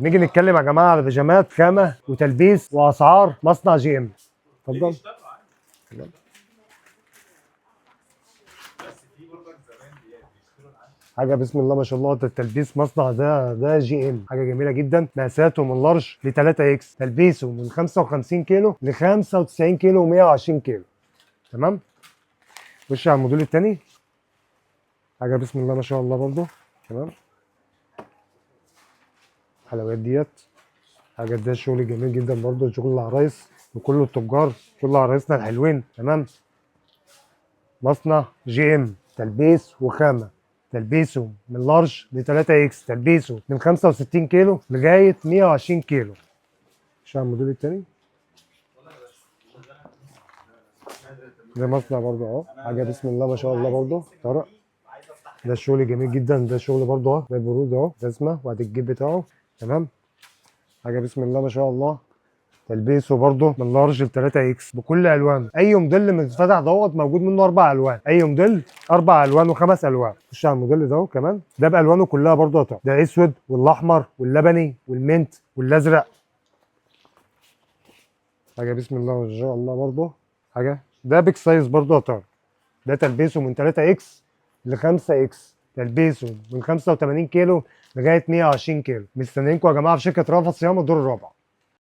نيجي نتكلم يا جماعه على بيجامات خامه وتلبيس واسعار مصنع جي ام. اتفضل. حاجه بسم الله ما شاء الله، ده التلبيس مصنع ده جي ام، حاجه جميله جدا. مقاساته من لارج ل 3 اكس، تلبيسه من 55 كيلو ل 95 كيلو و120 كيلو. تمام. خش على الموديل الثاني. حاجه بسم الله ما شاء الله برضه. تمام. الحلويات ديت حاجه، ده شغل جميل جدا برضه، شغل العرايس وكل التجار، شغل عرايسنا الحلوين. تمام. مصنع جي ام، تلبيس وخامه. تلبيسه من لارج ل 3 اكس، تلبيسه من 65 كيلو لغايه 120 كيلو. عشان الموديل التاني ده مصنع برضه اهو، حاجه بسم الله ما شاء الله برضه طارق. ده الشغل جميل جدا، ده الشغل برضه اهو، ده البرود اهو، رسمه وادي الجيب بتاعه. تمام. حاجه بسم الله ما شاء الله. تلبيسه برضه من لارج ل 3 اكس بكل الوانه. اي موديل من الفتح دوت موجود منه 4 الوان، اي موديل 4 الوان و5 الوان. خش على الموديل ده كمان، ده بالوانه كلها برضه طبعا، ده اسود والاحمر واللبني والمنت والازرق. حاجه بسم الله ما شاء الله برضه. حاجه ده بيك سايز برضه طبعا، ده تلبيسه من 3 اكس ل 5 اكس، تلبيسه من 85 كيلو لغايه 120 كيلو. مستنيينكم يا جماعه في شركه رافع صيانه الدور الرابع.